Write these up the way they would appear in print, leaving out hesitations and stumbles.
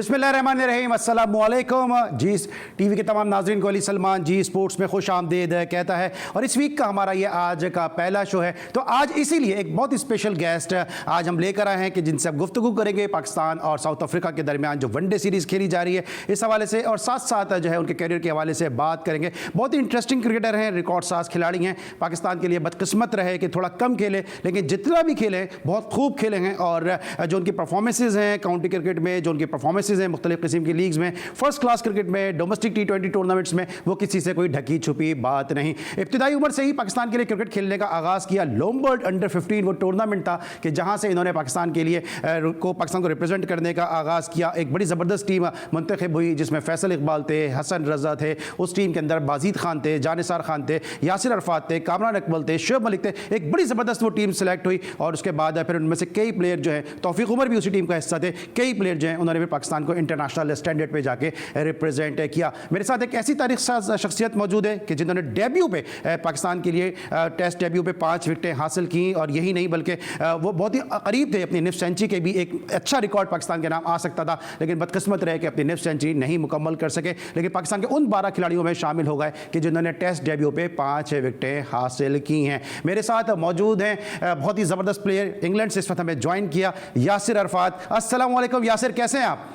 बिस्मिल्लाहिर्रहमानिर्रहीम, अस्सलामु अलैकुम। जी टीवी के तमाम नाज़रीन को अली सलमान जी स्पोर्ट्स में खुश आमदीद कहता है। और इस वीक का हमारा ये आज का पहला शो है, तो आज इसीलिए एक बहुत ही स्पेशल गेस्ट आज हम लेकर आए हैं कि जिनसे अब गुफ्तगू करेंगे पाकिस्तान और साउथ अफ्रीका के दरमियान जो वनडे सीरीज़ खेली जा रही है इस हवाले से, और साथ साथ जो है उनके करियर के हवाले से बात करेंगे। बहुत ही इंटरेस्टिंग क्रिकेटर हैं, रिकॉर्ड साज खिलाड़ी हैं। पाकिस्तान के लिए बदकिस्मत रहे कि थोड़ा कम खेले, लेकिन जितना भी खेले बहुत खूब खेले हैं। और जो उनकी परफॉर्मेंसेज हैं काउंटी क्रिकेट में, जो उनकी परफॉर्मेंसेज हैं मुख्तलिफ किस्म की लीग्स में, फर्स्ट क्लास क्रिकेट में, डोमेस्टिक T20 टूर्नामेंट्स में, वो किसी से कोई ढकी छुपी बात नहीं। इब्तिदाई उम्र से ही पाकिस्तान के लिए क्रिकेट खेलने का आगाज़ किया। लोमबर्ड अंडर 15 वो टूर्नामेंट था कि जहां से इन्होंने पाकिस्तान के लिए पाकिस्तान को रिप्रेजेंट करने का आगाज़ किया। एक बड़ी ज़बरदस्त टीम मुंतखब हुई जिसमें फैसल इकबाल थे, हसन रजा थे, उस टीम के अंदर बाजीद खान थे, जानिसार खान थे, यासिर अरफात थे, कामरान अकबल थे, शोएब मलिक थे। एक बड़ी ज़बरदस्त वो टीम सेलेक्ट हुई और उसके बाद फिर उनमें से कई प्लेयर जो है, तौफीक उमर भी उसी टीम का हिस्सा थे, कई प्लेयर जो हैं उन्होंने भी पाकिस्तान को इंटरनेशनल स्टैंडर्ड पे जाके रिप्रेजेंट किया। मेरे साथ एक ऐसी तारीख शख्सियत मौजूद है कि जिन्होंने डेब्यू पे पाकिस्तान के लिए टेस्ट डेब्यू पे 5 विकेटें हासिल की, और यही नहीं बल्कि वो बहुत ही करीब थे अपनी निफ सेंचुरी के भी। एक अच्छा रिकॉर्ड पाकिस्तान के नाम आ सकता था, लेकिन बदकिस्मत रहे कि अपनी निफ सेंचुरी नहीं मुकम्मल कर सके। लेकिन पाकिस्तान के उन 12 खिलाड़ियों में शामिल हो गए कि जिन्होंने टेस्ट डेब्यू पे 5 विकेटें हासिल की हैं। मेरे साथ मौजूद हैं बहुत ही ज़बरदस्त प्लेयर, इंग्लैंड से इस वक्त हमें ज्वाइन किया, यासिर अरफात। अस्सलाम वालेकुम यासिर, कैसे हैं आप?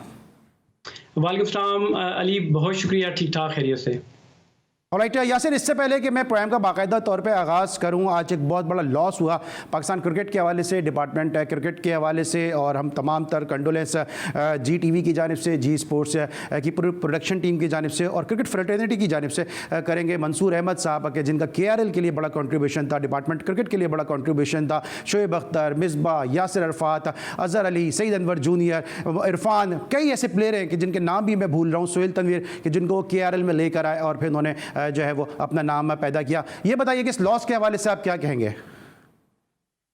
वालेकुम सलाम अली, बहुत शुक्रिया, ठीक ठाक खैरियत से। ऑलराइट यासिर, इससे पहले कि मैं प्रोग्राम का बाकायदा तौर पे आगाज़ करूं, आज एक बहुत बड़ा लॉस हुआ पाकिस्तान क्रिकेट के हवाले से, डिपार्टमेंट क्रिकेट के हवाले से, और हम तमाम तर कंडोलेंस जी टीवी की जानिब से, जी स्पोर्ट्स की पूरी प्रोडक्शन टीम की जानिब से और क्रिकेट फ्रेटर्निटी की जानिब से करेंगे। मंसूर अहमद साहब के जिनका KRL के लिए बड़ा कंट्रीब्यूशन था, डिपार्टमेंट क्रिकेट के लिए बड़ा कंट्रीब्यूशन था, शोएब अख्तर, मिसबा, यासिर अरफात, अजहर अली, सईद अनवर जूनियर, इरफान, कई ऐसे प्लेयर हैं कि जिनके नाम भी मैं भूल रहा हूँ, सोहेल तनवीर, कि जिनको KRL में लेकर आए और फिर उन्होंने जो है वो अपना नाम पैदा किया। ये बताइए कि इस लॉस के हवाले से आप क्या कहेंगे?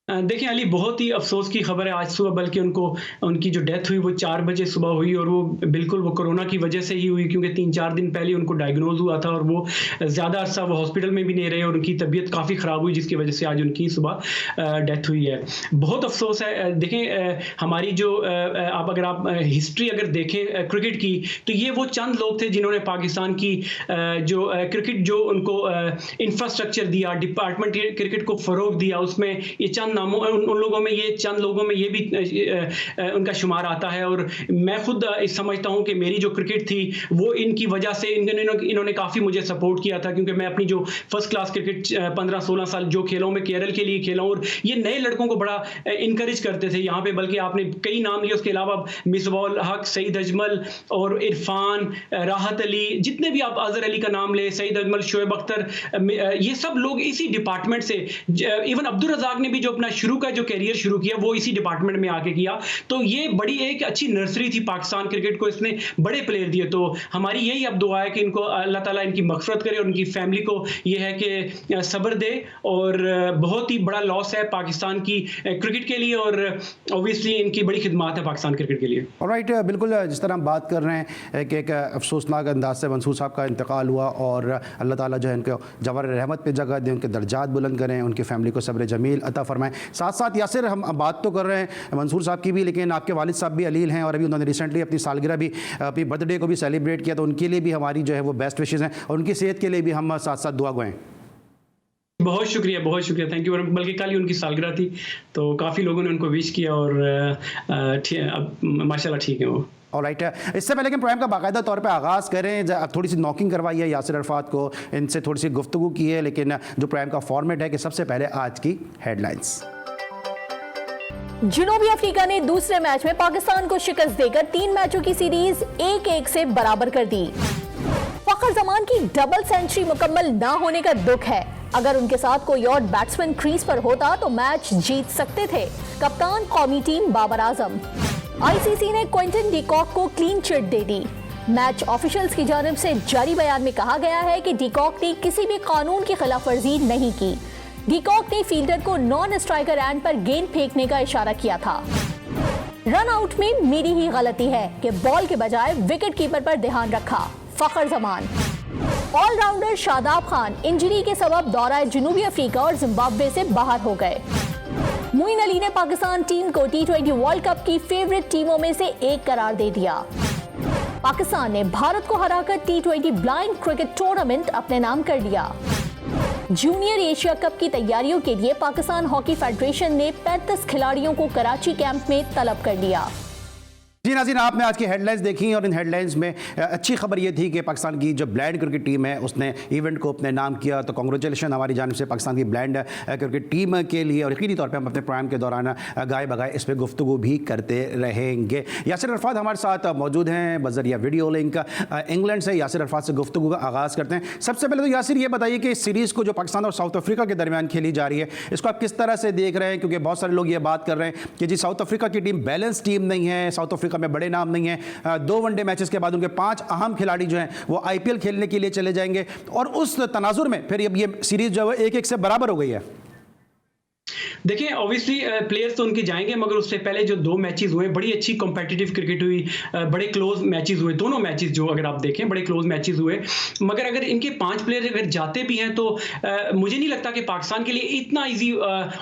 देखिए अली, बहुत ही अफसोस की खबर है आज सुबह, बल्कि उनकी जो डेथ हुई वो 4 बजे सुबह हुई, और वो बिल्कुल वो कोरोना की वजह से ही हुई, क्योंकि 3-4 दिन पहले उनको डायग्नोज हुआ था और वो ज़्यादा अरसा वो हॉस्पिटल में भी नहीं रहे और उनकी तबीयत काफ़ी ख़राब हुई, जिसकी वजह से आज उनकी सुबह डेथ हुई है। बहुत अफसोस है। देखें हमारी जो आप हिस्ट्री अगर देखें क्रिकेट की, तो ये वो चंद लोग थे जिन्होंने पाकिस्तान की जो क्रिकेट जो उनको इंफ्रास्ट्रक्चर दिया, डिपार्टमेंट क्रिकेट को फ़रोग दिया, उसमें ये चंद उन लोगों में, ये चंद लोगों में ये भी उनका शुमार आता है। और मैं खुद समझता हूं कि मेरी जो क्रिकेट थी वो इनकी वजह से, इन्होंने काफ़ी मुझे सपोर्ट किया था, क्योंकि मैं अपनी जो फर्स्ट क्लास क्रिकेट 15-16 साल जो खेला हूं, मैं KRL के लिए खेला हूं, और ये नए लड़कों को बड़ा इनकरेज करते थे यहाँ पे। बल्कि आपने कई नाम लिए, उसके अलावा मिसबाउल हक, सईद अजमल और इरफान, राहत अली, जितने भी आप, अजहर अली का नाम ले, सईद अजमल, शोएब अख्तर, ये सब लोग इसी डिपार्टमेंट से, इवन अब्दुल रज़ाक ने भी जो अपना शुरू का जो कैरियर शुरू किया वो इसी डिपार्टमेंट में आके किया। तो ये बड़ी एक अच्छी नर्सरी थी पाकिस्तान क्रिकेट को, इसने बड़े प्लेयर दिए। तो हमारी यही अब दुआ है कि इनको अल्लाह ताला इनकी मग़फ़िरत करे और उनकी फैमिली को ये है कि सब्र दे। और बहुत ही बड़ा लॉस है पाकिस्तान की क्रिकेट के लिए, और ऑब्वियसली इनकी बड़ी खिदमत है पाकिस्तान क्रिकेट के लिए। ऑलराइट, बिल्कुल जिस तरह हम बात कर रहे हैं कि एक अफसोसनाक अंदाज से मंसूर साहब का इंतकाल हुआ, और अल्लाह ताला जो है इनको जवार रहमत पे जगह दें, उनके दर्जात बुलंद करें, उनकी फैमिली को सब्र जमील अता फरमाएं। साथ साथ यासिर, हम बात तो कर रहे हैं मंसूर साहब की भी, लेकिन आपके वालिद साहब भी अलील हैं और अभी उन्होंने रिसेंटली अपनी सालगिरह भी, अपनी बर्थडे को भी सेलिब्रेट किया, तो उनके लिए भी हमारी जो है वो बेस्ट विशेज़ हैं, और उनकी सेहत के लिए भी हम साथ साथ दुआ गए हैं। बहुत शुक्रिया, थैंक यू। बल्कि कल ही उनकी सालगिरह थी, तो काफ़ी लोगों ने उनको विश किया, और अब माशाल्लाह ठीक है वो। ऑलराइट, इससे पहले कि प्रोग्राम का बाकायदा तौर पे आगाज़ करें, थोड़ी सी नॉकिंग करवाई है यासिर अरफात को, इनसे थोड़ी सी गुफ्तगू की है, लेकिन जो प्रोग्राम का फॉर्मेट है कि सबसे पहले आज की हेडलाइंस। जनूबी अफ्रीका ने दूसरे मैच में पाकिस्तान को शिकस्त देकर 3 मैचों की सीरीज 1-1 से बराबर कर दी। फखर जमान की डबल सेंचुरी मुकम्मल ना होने का दुख है। अगर उनके साथ कोई और बैट्समैन क्रीज पर होता तो मैच जीत सकते थे। कप्तान कौमी टीम बाबर आजम। ICC ने क्विंटन डीकॉक को क्लीन चिट दे दी। मैच ऑफिशियल्स की जानिब से जारी बयान में कहा गया है कि डीकॉक ने किसी भी कानून की खिलाफ वर्जी नहीं की। डीकॉक ने फील्डर को नॉन स्ट्राइकर एंड पर गेंद फेंकने का इशारा किया था। रन आउट में मेरी ही गलती है कि बॉल के बजाय विकेट कीपर पर ध्यान रखा। फखर जमान। ऑलराउंडर शादाब खान इंजरी के सबब दौरा जनूबी अफ्रीका और जिम्बाब्वे से बाहर हो गए। मोइन अली ने पाकिस्तान टीम को T20 वर्ल्ड कप की फेवरेट टीमों में से एक करार दे दिया। पाकिस्तान ने भारत को हराकर T20 ब्लाइंड क्रिकेट टूर्नामेंट अपने नाम कर लिया। जूनियर एशिया कप की तैयारियों के लिए पाकिस्तान हॉकी फेडरेशन ने 35 खिलाड़ियों को कराची कैंप में तलब कर लिया। जी नाज़रीन, आपने आज की हेडलाइंस देखी और इन हेडलाइंस में अच्छी खबर ये थी कि पाकिस्तान की जो ब्लाइंड क्रिकेट टीम है उसने इवेंट को अपने नाम किया। तो कांग्रेचुलेशन हमारी जानिब से पाकिस्तान की ब्लाइंड क्रिकेट टीम के लिए। और यकीनी तौर पे हम अपने प्रोग्राम के दौरान गाए बगाए इस पर गुफ्तगू भी करते रहेंगे। यासिर अरफात हमारे साथ मौजूद हैं बज़रिया वीडियो लिंक इंग्लैंड से। यासिर अरफात से गुफ्तगू का आगाज़ करते हैं। सबसे पहले तो यासिर ये बताइए कि इस सीरीज़ को जो पाकिस्तान और साउथ अफ्रीका के दरमियान खेली जा रही है इसको आप किस तरह से देख रहे हैं? क्योंकि बहुत सारे लोग ये बात कर रहे हैं कि जी साउथ अफ्रीका की टीम बैलेंस टीम नहीं है, साउथ अफ्रीका में बड़े नाम नहीं है। 2 वनडे मैचेस के बाद उनके 5 अहम खिलाड़ी जो हैं वो आईपीएल खेलने के लिए चले जाएंगे और उस तनाजुर में फिर ये सीरीज जो है 1-1 से बराबर हो गई है। देखिए ऑब्वियसली प्लेयर्स तो उनके जाएंगे, मगर उससे पहले जो 2 मैचेस हुए बड़ी अच्छी कॉम्पिटिटिव क्रिकेट हुई, बड़े क्लोज मैचेस हुए। दोनों मैचेस जो अगर आप देखें बड़े क्लोज मैचेस हुए। मगर अगर इनके 5 प्लेयर अगर जाते भी हैं तो मुझे नहीं लगता कि पाकिस्तान के लिए इतना ईजी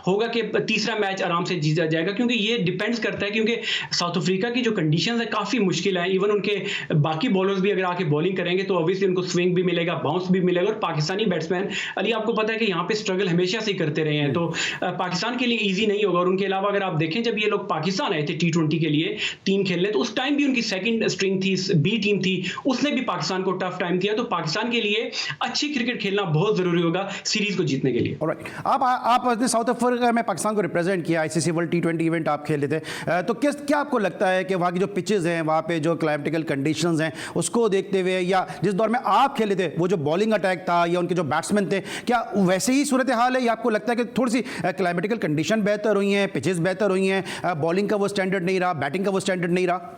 होगा कि तीसरा मैच आराम से जीता जाएगा, क्योंकि ये डिपेंड्स करता है क्योंकि साउथ अफ्रीका की जो कंडीशन है काफ़ी मुश्किल है। इवन उनके बाकी बॉलर्स भी अगर आके बॉलिंग करेंगे तो ऑब्वियसली उनको स्विंग भी मिलेगा, बाउंस भी मिलेगा। और पाकिस्तानी बैट्समैन अली आपको पता है कि यहाँ पे स्ट्रगल हमेशा से करते रहे हैं, तो पाकिस्तान के लिए इजी नहीं होगा। और उनके अलावा अगर आप देखें जब ये लोग पाकिस्तान आए थे T20 के लिए टीम खेलने, तो उस टाइम भी उनकी सेकंड स्ट्रिंग थी, बी टीम थी, उसने भी पाकिस्तान को टफ टाइम दिया। तो पाकिस्तान के लिए अच्छी क्रिकेट खेलना बहुत जरूरी होगा सीरीज को जीतने के लिए। आप साउथ अफ्रीका में पाकिस्तान को रिप्रेजेंट किया, ICC वर्ल्ड T20 इवेंट आप खेले थे, तो क्या आपको लगता है कि वहाँ की जो पिचेस हैं, वहाँ पे जो क्लाइमेटिकल कंडीशंस हैं उसको देखते हुए या जिस दौर में आप खेले थे वो जो बॉलिंग अटैक था या उनके जो बैट्समैन थे, क्या वैसे ही सूरत हाल है या आपको लगता है कि थोड़ी सी क्लाइमेटिकल कंडीशन बेहतर हुई हैं, पिचेस बेहतर हुई हैं, बॉलिंग का वो स्टैंडर्ड नहीं रहा, बैटिंग का वो स्टैंडर्ड नहीं रहा?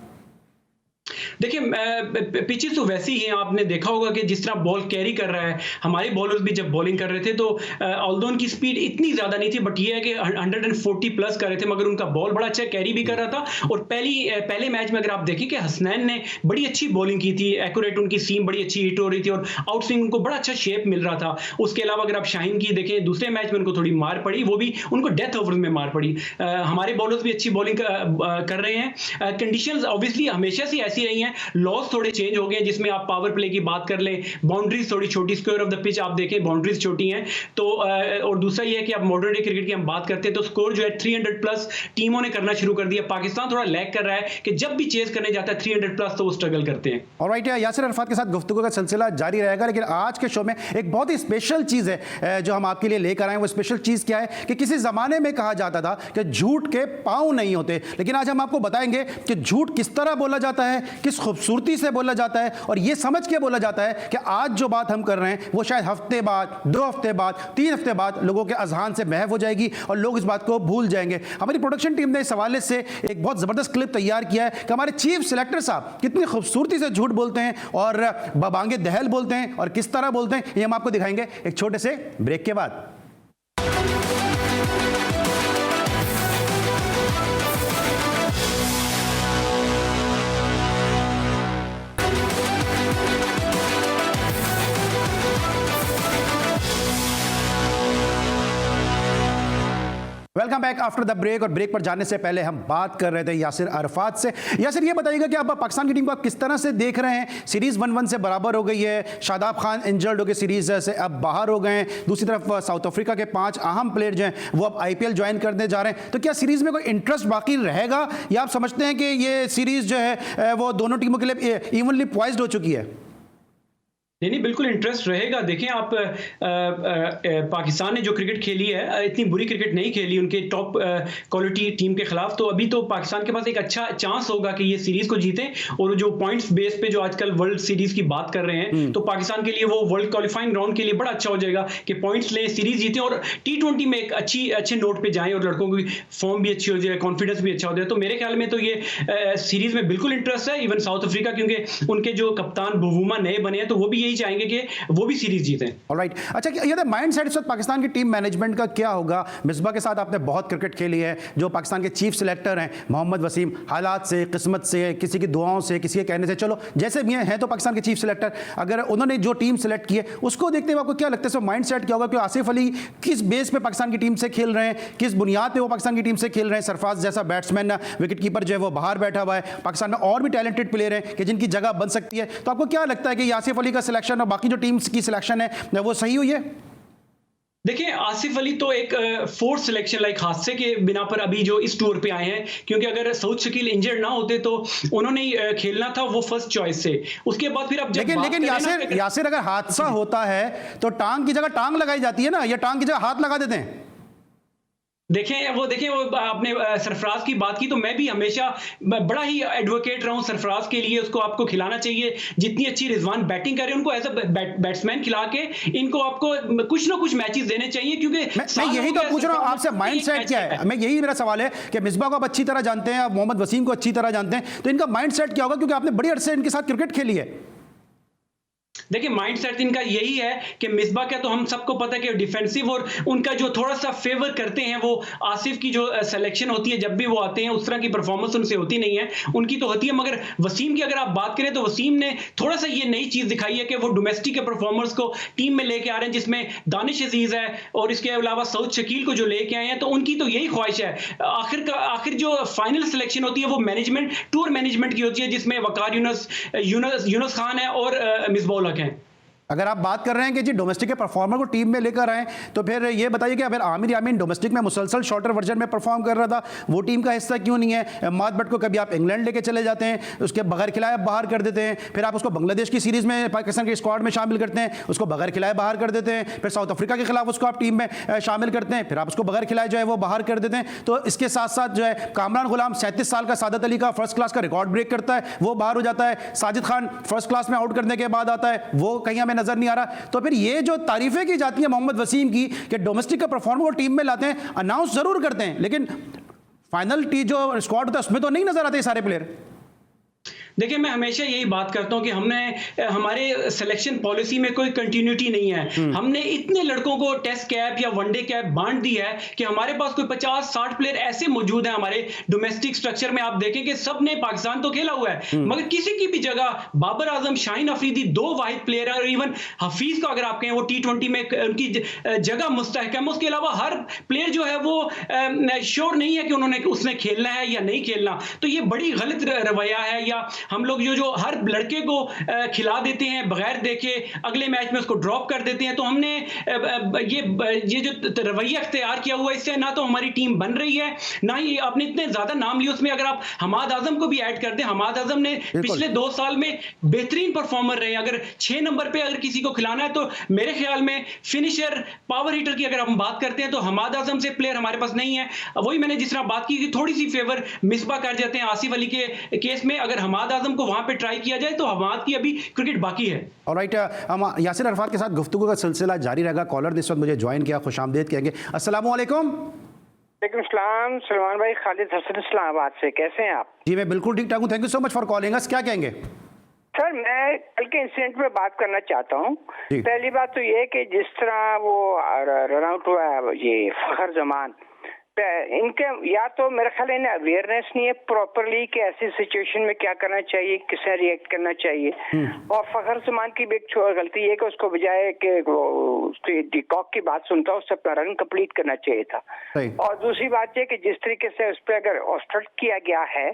देखिए पिचेस तो वैसी ही हैं। आपने देखा होगा कि जिस तरह बॉल कैरी कर रहा है, हमारे बॉलर्स भी जब बॉलिंग कर रहे थे तो ऑल्दो उनकी स्पीड इतनी ज़्यादा नहीं थी, बट ये है कि 140 प्लस कर रहे थे, मगर उनका बॉल बड़ा अच्छा कैरी भी कर रहा था। और पहले मैच में अगर आप देखें कि हसनैन ने बड़ी अच्छी बॉलिंग की थी, एक्यूरेट उनकी सीम बड़ी अच्छी हिट हो रही थी और आउट स्विंग उनको बड़ा अच्छा शेप मिल रहा था। उसके अलावा अगर आप शाहीन की देखें, दूसरे मैच में उनको थोड़ी मार पड़ी, वो भी उनको डेथ ओवर्स में मार पड़ी। हमारे बॉलर्स भी अच्छी बॉलिंग कर रहे हैं। कंडीशंस ऑब्वियसली हमेशा से ऐसी रही हैं, लॉस थोड़े चेंज हो गए, जिसमें आप पावर प्ले की बात कर लें, बाउंड्रीज थोड़ी छोटी, स्क्वायर ऑफ द पिच आप देखें बाउंड्रीज छोटी हैं। तो और दूसरा ये है कि आप मॉडर्न डे क्रिकेट की हम बात करते हैं तो स्कोर जो है 300 प्लस टीमों ने करना शुरू कर दिया। पाकिस्तान थोड़ा लैग कर रहा है कि जब भी चेज करने जाता है 300 प्लस तो वो स्ट्रगल करते हैं। ऑलराइट, यासिर अरफात के साथ गुफ्तगू का सिलसिला जारी रहेगा, लेकिन आज के शो में एक बहुत ही स्पेशल चीज़ है जो हम आपके लिए लेकर आए। वो स्पेशल चीज़ क्या है कि किसी ज़माने में कहा जाता था कि झूठ के पाँव नहीं होते, लेकिन आज हम आपको बताएंगे कि झूठ किस तरह बोला जाता है, किस खूबसूरती से बोला जाता है और यह समझ के बोला जाता है कि आज जो बात हम कर रहे हैं वो शायद हफ्ते बाद, 2 हफ्ते बाद, 3 हफ्ते बाद लोगों के अजहान से महव हो जाएगी और लोग इस बात को भूल जाएंगे। हमारी प्रोडक्शन टीम ने इस हवाले से एक बहुत ज़बरदस्त क्लिप तैयार किया है कि हमारे चीफ सिलेक्टर साहब कितनी खूबसूरती से झूठ बोलते हैं और बबांगे दहल बोलते हैं और किस तरह बोलते हैं, ये हम आपको दिखाएंगे एक छोटे से ब्रेक के बाद। Welcome back after the break. और ब्रेक पर जाने से पहले हम बात कर रहे थे यासिर अरफात से। यासिर ये बताइएगा कि अब पाकिस्तान की टीम को आप किस तरह से देख रहे हैं? सीरीज़ 1-1 से बराबर हो गई है, शादाब खान इंजर्ड होकर सीरीज़ से अब बाहर हो गए हैं। दूसरी तरफ साउथ अफ्रीका के 5 अहम प्लेयर जो हैं वो अब IPL ज्वाइन करने जा रहे हैं। तो क्या सीरीज़ में कोई इंटरेस्ट बाकी रहेगा या आप समझते हैं कि ये सीरीज़ जो है वो दोनों टीमों के लिए इवनली पॉइज्ड हो चुकी है? नहीं, बिल्कुल इंटरेस्ट रहेगा। देखें आप पाकिस्तान ने जो क्रिकेट खेली है इतनी बुरी क्रिकेट नहीं खेली उनके टॉप क्वालिटी टीम के खिलाफ, तो अभी तो पाकिस्तान के पास एक अच्छा चांस होगा कि ये सीरीज को जीते। और जो पॉइंट्स बेस पे जो आजकल वर्ल्ड सीरीज की बात कर रहे हैं, तो पाकिस्तान के लिए वो वर्ल्ड क्वालिफाइंग राउंड के लिए बड़ा अच्छा हो जाएगा कि पॉइंट्स लें, सीरीज जीतें और T20 में एक अच्छे नोट पे जाएं और लड़कों की फॉर्म भी अच्छी हो जाए, कॉन्फिडेंस भी अच्छा हो जाए। तो मेरे ख्याल में तो ये सीरीज में बिल्कुल इंटरेस्ट है। इवन साउथ अफ्रीका, क्योंकि उनके जो कप्तान बुवुमा नए बने हैं तो वो भी यही चाहेंगे कि वो भी सीरीज जीतें। ऑलराइट, अच्छा ये माइंड सेट इस वक्त पाकिस्तान की टीम मैनेजमेंट का क्या होगा? मिसबा के साथ आपने बहुत क्रिकेट खेली है, जो पाकिस्तान के चीफ सिलेक्टर हैं मोहम्मद वसीम, हालात से, किस्मत से, किसी की दुआओं से, किसी के कहने से, चलो जैसे भी हैं तो पाकिस्तान के चीफ सिलेक्टर, अगर उन्होंने जो टीम सेलेक्ट की है उसको देखते हुए आपको क्या लगता है माइंड सेट क्या होगा कि आसिफ अली किस बेस पे पाकिस्तान की टीम से खेल रहे हैं, किस बुनियाद पे वो पाकिस्तान की टीम से खेल रहे हैं? सरफराज जैसा बैट्समैन, विकेट कीपर जो है वो बाहर बैठा हुआ है, पाकिस्तान में और भी टैलेंटेड प्लेयर हैं कि जिनकी जगह बन सकती है, तो आपको क्या लगता है कि आसिफ अली का सिलेक्शन और बाकी जो टीम्स की सिलेक्शन है वो सही हुई है? देखिए, आसिफ अली तो एक फोर्थ सिलेक्शन लाइक हादसे के बिना पर अभी जो इस टूर पे आए हैं, क्योंकि अगर सऊद शकील इंजर्ड ना होते तो उन्होंने खेलना था वो फर्स्ट चॉइस से। उसके बाद फिर अब लेकिन यासिर अगर हादसा होता है तो टांग की जगह टांग लगाई जाती है ना, या टांग की जगह हाथ लगा देते हैं? देखें वो आपने सरफराज की बात की, तो मैं भी हमेशा बड़ा ही एडवोकेट रहा हूं सरफराज के लिए। उसको आपको खिलाना चाहिए, जितनी अच्छी रिजवान बैटिंग करे उनको एज अ बैट्समैन खिला के इनको आपको कुछ ना कुछ मैचेस देने चाहिए, क्योंकि मैं यही तो पूछ रहा हूं आपसे, माइंड सेट क्या है? मैं यही मेरा सवाल है कि मिसबा को आप अच्छी तरह जानते हैं, आप मोहम्मद वसीम को अच्छी तरह जानते हैं, तो इनका माइंड सेट क्या होगा, क्योंकि आपने बड़ी अरसे इनके साथ क्रिकेट खेली है? देखिए, माइंड सेट इनका यही है कि मिसबा का तो हम सबको पता है कि डिफेंसिव, और उनका जो थोड़ा सा फेवर करते हैं वो आसिफ की जो सिलेक्शन होती है जब भी वो आते हैं, उस तरह की परफॉर्मेंस उनसे होती नहीं है, उनकी तो होती है। मगर वसीम की अगर आप बात करें तो वसीम ने थोड़ा सा ये नई चीज दिखाई है कि वो डोमेस्टिक के परफॉर्मर्स को टीम में लेके आ रहे हैं, जिसमें दानिश अजीज है और इसके अलावा सऊद शकील को जो लेके आए हैं, तो उनकी तो यही ख्वाहिश है। आखिर जो फाइनल सिलेक्शन होती है वो मैनेजमेंट, टूर मैनेजमेंट की होती है, जिसमें वकार यूनुस खान है और मिसबाउल हक है। अगर आप बात कर रहे हैं कि जी डोमेस्टिक के परफॉर्मर को टीम में लेकर आए, तो फिर ये बताइए कि अगर आमिर यामीन डोमेस्टिक में मुसलसल शॉर्टर वर्जन में परफॉर्म कर रहा था, वो टीम का हिस्सा क्यों नहीं है? माद भट्ट को कभी आप इंग्लैंड लेके चले जाते हैं, उसके बगैर खिलाए बाहर कर देते हैं, फिर आप उसको बांग्लादेश की सीरीज में पाकिस्तान के स्क्वाड में शामिल करते हैं, उसको बगैर खिलाए बाहर कर देते हैं, फिर साउथ अफ्रीका के खिलाफ उसको आप टीम में शामिल करते हैं, फिर आप उसको बगैर खिलाए जो है वो बाहर कर देते हैं। तो इसके साथ साथ जो है कामरान गुलाम 37 साल का सादत अली का फर्स्ट क्लास का रिकॉर्ड ब्रेक करता है, वो बाहर हो जाता है। साजिद खान फर्स्ट क्लास में आउट करने के बाद आता है, वो कहीं हमें नजर नहीं आ रहा। तो फिर ये जो तारीफें की जाती है मोहम्मद वसीम की कि डोमेस्टिक का परफॉर्मर को टीम में लाते हैं, अनाउंस जरूर करते हैं, लेकिन फाइनल जो स्क्वाड होता है उसमें तो नहीं नजर आते सारे प्लेयर। देखिए, मैं हमेशा यही बात करता हूं कि हमने हमारे सिलेक्शन पॉलिसी में कोई कंटिन्यूटी नहीं है। हमने इतने लड़कों को टेस्ट कैप या वनडे कैप बांट दी है कि हमारे पास कोई 50-60 प्लेयर ऐसे मौजूद हैं हमारे डोमेस्टिक स्ट्रक्चर में। आप देखें कि सब ने पाकिस्तान तो खेला हुआ है, मगर किसी की भी जगह बाबर आजम, शाहीन अफरीदी 2 वाहिद प्लेयर है, और इवन हफीज को अगर आप कहें वो T20 में उनकी जगह मुस्तहकम। उसके अलावा हर प्लेयर जो है वो श्योर नहीं है कि उसने खेलना है या नहीं खेलना। तो ये बड़ी गलत रवैया है। या हम लोग जो हर लड़के को खिला देते हैं बगैर देखे, अगले मैच में उसको ड्रॉप कर देते हैं। तो हमने ये जो रवैया इख्तियार किया हुआ है, इससे ना तो हमारी टीम बन रही है, ना ही आपने इतने ज्यादा नाम लिए उसमें। अगर आप हमाद आजम को भी ऐड कर दें, हमाद आजम ने पिछले 2 साल में बेहतरीन परफॉर्मर रहे। अगर 6 नंबर पे अगर किसी को खिलाना है तो मेरे ख्याल में फिनिशर, पावर हिटर की अगर हम बात करते हैं तो हमाद आजम से प्लेयर हमारे पास नहीं है। वही मैंने जिस तरह बात की कि थोड़ी सी फेवर मिसबा कर जाते हैं आसिफ अली के केस में। अगर हमाद आजम को वहां पे ट्राई किया जाए तो हमाद की अभी क्रिकेट बाकी है। ऑलराइट, हम यासिर अरफात के साथ गुफ्तगू का सिलसिला जारी रहेगा। कॉलर इस वक्त मुझे ज्वाइन किया, खुशामदीद कहेंगे। अस्सलाम वालेकुम। वालेकुम सलाम, सलमान भाई, खालिद हसन इस्लामाबाद से, कैसे हैं आप? जी मैं बिल्कुल ठीक ठाक हूँ, thank you so much for calling us. क्या कहेंगे? सर, मैं कल के इंसिडेंट पे बात करना चाहता हूँ। पहली बात तो ये है कि जिस तरह वो रन आउट हुआ है ये फखर जमान, इनके या तो मेरे ख्याल इन्हें अवेयरनेस नहीं है प्रॉपरली कि ऐसी सिचुएशन में क्या करना चाहिए, किसे रिएक्ट करना चाहिए। और फखर जमान की भी एक गलती है कि उसको बजाय कि उसकी डिकॉक की बात सुनता उससे अपना रन कंप्लीट करना चाहिए था। और दूसरी बात यह कि जिस तरीके से उस पर अगर ऑस्ट्रट किया गया है,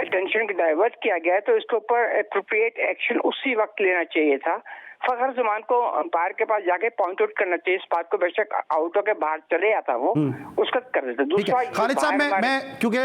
अटेंशन डाइवर्ट किया गया है, तो इसके ऊपर एप्रोप्रिएट एक्शन उसी वक्त लेना चाहिए था। फखर जमान को अंपायर के पास जाके पॉइंट आउट करना चाहिए इस बात को, बेशक आउट होकर बाहर चले आता वो उसका कर देता। दूसरा खालिद साहब, मैं क्योंकि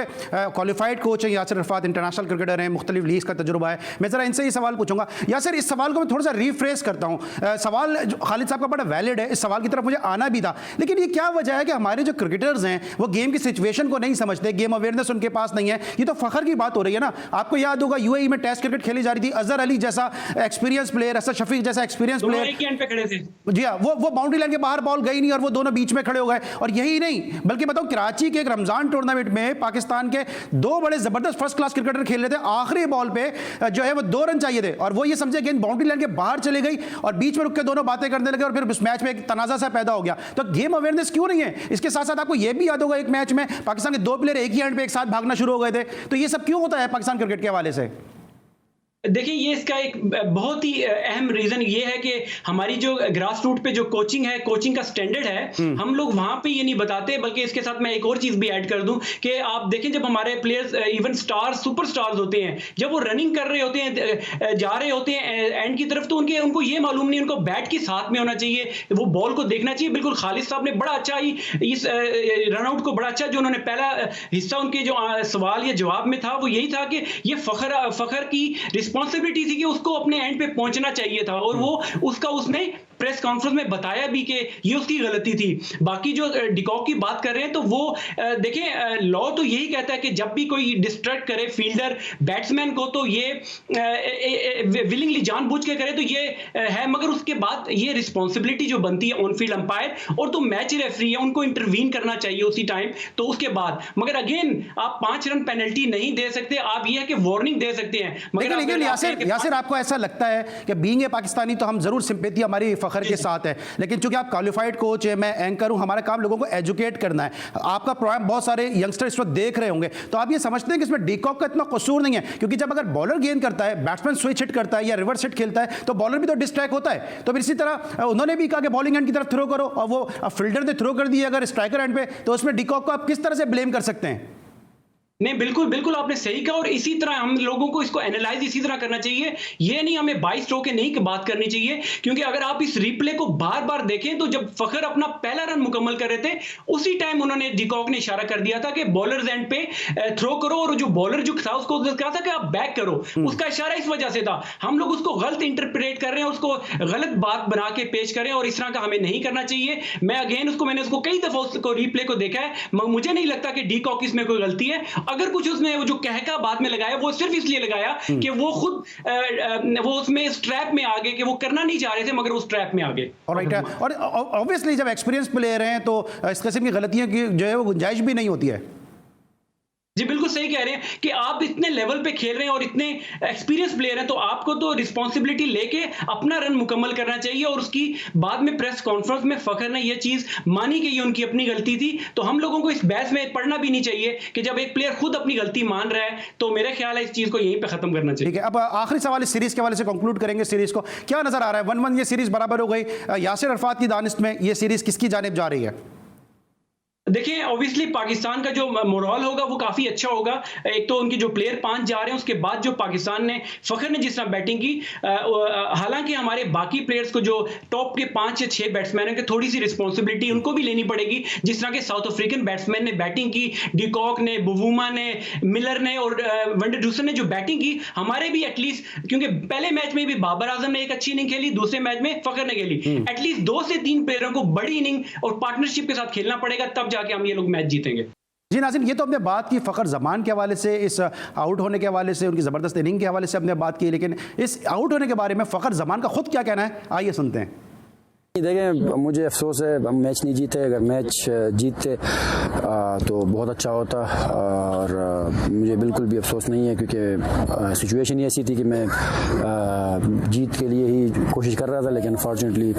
क्वालिफाइड कोच है यासिर अरफात, इंटरनेशनल क्रिकेटर हैं, मुख्तलिफ लीग्स का तजुर्बा है, मैं जरा इनसे ही सवाल पूछूंगा। यासिर, इस सवाल को मैं थोड़ा सा रिफ्रेश करता हूँ। सवाल खालिद साहब का बड़ा वैलिड है, इस सवाल की तरफ मुझे आना भी था, लेकिन ये क्या वजह है कि हमारे जो क्रिकेटर्स हैं वो गेम की सिचुएशन को नहीं समझते, गेम अवेयरनेस उनके पास नहीं है। ये तो फखर की बात हो रही है ना। आपको याद होगा UAE में टेस्ट क्रिकेट खेली जा रही थी, अजहर अली जैसा एक्सपीरियंस प्लेयर, असद शफीक जैसा एक्सपीरियंस दोनों प्लेयर एक ही एंड पे खड़े थे। जी हाँ, वो बाउंड्री लाइन के बाहर बॉल गई नहीं और वो दोनों बीच में खड़े हो गए। और यही नहीं बल्कि बताऊं, कराची के एक रमजान टूर्नामेंट में पाकिस्तान के दो बड़े जबरदस्त फर्स्ट क्लास क्रिकेटर खेल रहे थे, आखिरी बॉल पे जो है वो 2 रन चाहिए थे और वो ये समझे गेंद बाउंड्री लाइन के बाहर चली गई और बीच में रुक के दोनों बातें करने लगे और फिर उस मैच में एक तनाजा सा पैदा हो गया। तो गेम अवेयरनेस क्यों नहीं है? इसके साथ साथ आपको ये भी याद होगा, एक मैच में पाकिस्तान के 2 प्लेयर एक ही एंड पे एक साथ भागना शुरू हो गए थे। तो ये सब क्यों होता है पाकिस्तान क्रिकेट के हवाले से? देखिए, ये इसका एक बहुत ही अहम रीजन ये है कि हमारी जो ग्रास रूट पे जो कोचिंग है, कोचिंग का स्टैंडर्ड है, हम लोग वहां पे ये नहीं बताते। बल्कि इसके साथ मैं एक और चीज भी ऐड कर दूं कि आप देखें, जब हमारे players even stars, super stars होते हैं, जब वो रनिंग कर रहे होते हैं, जा रहे होते हैं एंड की तरफ, तो उनको ये मालूम नहीं, उनको बैट की साथ में होना चाहिए, वो बॉल को देखना चाहिए। बिल्कुल खालिद साहब ने बड़ा अच्छा ही इस रनआउट को बड़ा अच्छा, जो उन्होंने पहला हिस्सा उनके जो सवाल या जवाब में था वो यही था कि ये फखर की रिस्पॉन्सिबिलिटी थी कि उसको अपने एंड पे पहुंचना चाहिए था, और वो उसने प्रेस कॉन्फ्रेंस में बताया भी कि ये उसकी गलती थी। बाकी जो डिकॉक की बात कर रहे हैं, तो वो देखें, लॉ तो यही कहता है कि जब भी कोई डिस्ट्रैक्ट करे फील्डर बैट्समैन को, तो ये विलिंगली जानबूझ के करे तो ये है, मगर उसके बाद ये रिस्पॉन्सिबिलिटी जो बनती है ऑन फील्ड अंपायर और तो मैच रेफरी है, उनको इंटरवीन करना चाहिए उसी टाइम, तो उसके बाद। मगर अगेन आप 5 रन पेनल्टी नहीं दे सकते, आप ये है कि वार्निंग दे सकते हैं। लेकिन यासिर, आपको ऐसा लगता है कि बीइंग ए पाकिस्तानी तो हम जरूर सिंपैथी हमारी फखर के साथ है, लेकिन चूंकि आप क्वालिफाइड कोच है, मैं एंकर हूं, हमारा काम लोगों को एजुकेट करना है। आपका प्रोग्राम बहुत सारे यंगस्टर इस वक्त देख रहे होंगे, तो आप ये समझते हैं कि इसमें डिकॉक का इतना कसूर नहीं है? क्योंकि जब अगर बॉलर गेंद करता है, बैट्समैन स्विच हिट करता है या रिवर्स हिट खेलता है, तो बॉलर भी तो डिस्ट्रैक्ट होता है। तो फिर इसी तरह उन्होंने भी कहा कि बॉलिंग एंड की तरफ थ्रो करो, और वो फील्डर ने थ्रो कर दिया अगर स्ट्राइकर एंड पे, तो उसमें डिकॉक को आप किस तरह से ब्लेम कर सकते हैं? नहीं, बिल्कुल आपने सही कहा, और इसी तरह हम लोगों को इसको एनालाइज इसी तरह करना चाहिए। ये नहीं हमें 22 रो के नहीं बात करनी चाहिए, क्योंकि अगर आप इस रिप्ले को बार बार देखें, तो जब फखर अपना पहला रन मुकम्मल कर रहे थे, उसी टाइम उन्होंने डिकॉक ने इशारा कर दिया था कि बॉलर्स एंड पे थ्रो करो, और जो बॉलर जो था उसको कहा था कि आप बैक करो। उसका इशारा इस वजह से था। हम लोग उसको गलत इंटरप्रेट कर रहे हैं, उसको गलत बात बना के पेश कर रहे हैं, और इस तरह का हमें नहीं करना चाहिए। मैंने उसको कई दफा उसको रिप्ले को देखा है, मगर मुझे नहीं लगता कि डिकॉक इसमें कोई गलती है। अगर कुछ उसने जो कहका बाद में लगाया, वो सिर्फ इसलिए लगाया कि वो खुद वो उसमें स्ट्रैप में आ गए, कि वो करना नहीं चाह रहे थे मगर वो स्ट्रैप में आ गए। और ऑब्वियसली जब एक्सपीरियंस प्लेयर हैं तो इस किस्म की गलतियों की जो है वो गुंजाइश भी नहीं होती है। जी, बिल्कुल सही कह रहे हैं कि आप इतने लेवल पे खेल रहे हैं और इतने एक्सपीरियंस प्लेयर हैं, तो आपको तो रिस्पांसिबिलिटी लेके अपना रन मुकम्मल करना चाहिए। और उसकी बाद में प्रेस कॉन्फ्रेंस में फखर ने ये चीज मानी कि ये उनकी अपनी गलती थी। तो हम लोगों को इस बहस में पढ़ना भी नहीं चाहिए कि जब एक प्लेयर खुद अपनी गलती मान रहा है, तो मेरा ख्याल है इस चीज को यहीं पे खत्म करना चाहिए। ठीक है, अब आखिरी सवाल इस सीरीज के हवाले से कंक्लूड करेंगे। सीरीज को क्या नजर आ रहा है? 1-1 ये सीरीज बराबर हो गई। यासिर अरफात की दानिश में ये सीरीज किसकी जानिब जा रही है? देखिए, ऑब्वियसली पाकिस्तान का जो मोरल होगा वो काफी अच्छा होगा। एक तो उनके जो प्लेयर 5 जा रहे हैं, उसके बाद जो पाकिस्तान ने फखर ने जिस तरह बैटिंग की, हालांकि हमारे बाकी प्लेयर्स को जो टॉप के 5 या 6 बैट्समैन हैं, थोड़ी सी रिस्पॉन्सिबिलिटी उनको भी लेनी पड़ेगी। जिस तरह के साउथ अफ्रीकन बैट्समैन ने बैटिंग की, डिकॉक ने, बुवुमा ने, मिलर ने और वेंडरडूसन ने जो बैटिंग की, हमारे भी एटलीस्ट, क्योंकि पहले मैच में भी बाबर आजम ने एक अच्छी इनिंग खेली, दूसरे मैच में फखर ने खेली, एटलीस्ट 2 से 3 प्लेयरों को बड़ी इनिंग और पार्टनरशिप के साथ खेलना पड़ेगा, तब जाके हम ये लोग मैच जीतेंगे। जी नाज़रीन, ये तो हमने बात की फ़खर ज़मान के हवाले से, इस आउट होने के हवाले से, उनकी ज़बरदस्त इनिंग के हवाले से हमने बात की, लेकिन इस आउट होने के बारे में फ़खर ज़मान का खुद क्या कहना है, आइए सुनते हैं। देखें, मुझे अफसोस है हम मैच नहीं जीते। अगर मैच जीतते तो बहुत अच्छा होता, और मुझे बिल्कुल भी अफसोस नहीं है, क्योंकि सिचुएशन ही ऐसी थी कि मैं जीत के लिए ही कोशिश कर रहा था, लेकिन अनफॉर्चुनेटली